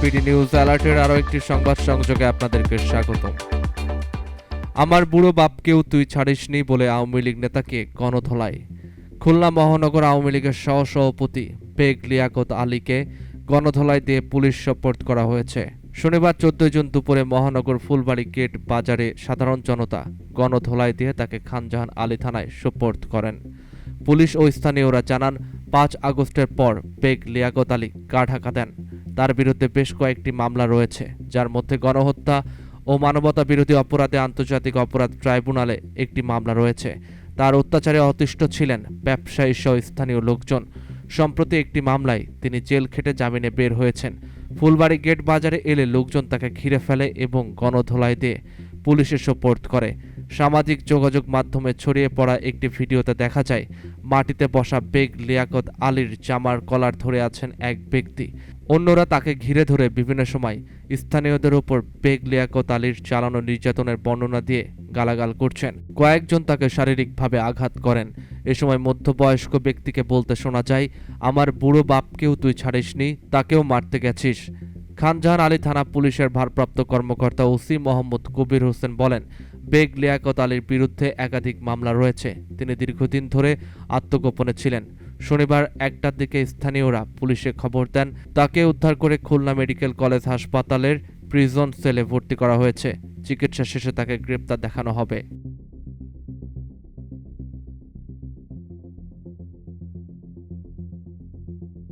BD news অ্যালার্টের আরও একটি সংবাদ সংযোগে আপনাদেরকে স্বাগত। আমার বুড়ো বাপকেও তুই ছাড়িসনি বলে আওয়ামী লীগ নেতাকে গণধোলাই। খুলনা মহানগর আওয়ামী লীগের সহসভাপতি বেগ লিয়াকত আলীকে গণধোলাই দিয়ে পুলিশ সোপর্দ করা হয়েছে। শনিবার 14 জুন দুপুরে মহানগর ফুলবাড়ি গেট বাজারে সাধারণ জনতা গণধোলাই দিয়ে তাকে খানজাহান আলী থানায় সোপর্দ করেন। পুলিশ ও স্থানীয়রা জানান, 5 আগস্টের পর বেগ লিয়াকত আলী গা ঢাকা দেন। তার বিরুদ্ধে বেশ কয়েকটি মামলা রয়েছে, যার মধ্যে গণহত্যা ও মানবতা বিরোধী অপরাধে আন্তর্জাতিক অপরাধ ট্রাইব্যুনালে একটি মামলা রয়েছে। তার অত্যাচারে অতিষ্ঠ ছিলেন ব্যবসায়ী সহ স্থানীয় লোকজন। সম্প্রতি একটি মামলায় তিনি জেল খেটে জামিনে বের হয়েছেন। ফুলবাড়ি গেট বাজারে এলে লোকজন তাকে ঘিরে ফেলে এবং গণধোলাই দিয়ে পুলিশে সোপর্দ করে। সামাজিক যোগাযোগ মাধ্যমে ছড়িয়ে পড়া একটি ভিডিওতে দেখা যায়, মাটিতে বসা বেগ লিয়াকত আলীর জামার কলার ধরে আছেন এক ব্যক্তি। অন্যরা তাকে ঘিরে ধরে বিভিন্ন সময় স্থানীয়দের উপর বেগ লিয়াকত আলীর চালানো নির্যাতনের বর্ণনা দিয়ে গালাগাল করছেন। কয়েকজন তাকে শারীরিকভাবে আঘাত করেন। এ সময় মধ্যবয়স্ক ব্যক্তিকে বলতে শোনা যায়, আমার বুড়ো বাপকেও তুই ছাড়িসনি, তাকেও মারতে গেছিস। খানজাহান আলী থানা পুলিশের ভারপ্রাপ্ত কর্মকর্তা ওসি মোহাম্মদ কবির হোসেন বলেন, বেগ লিয়াকত আলীর বিরুদ্ধে একাধিক মামলা রয়েছে। তিনি দীর্ঘদিন ধরে আত্মগোপনে ছিলেন। শনিবার 1টার দিকে স্থানীয়রা পুলিশে খবর দেন। তাকে উদ্ধার করে খুলনা মেডিকেল কলেজ হাসপাতালের প্রিজন সেলে ভর্তি করা হয়েছে। চিকিৎসা শেষে তাকে গ্রেপ্তার দেখানো হবে।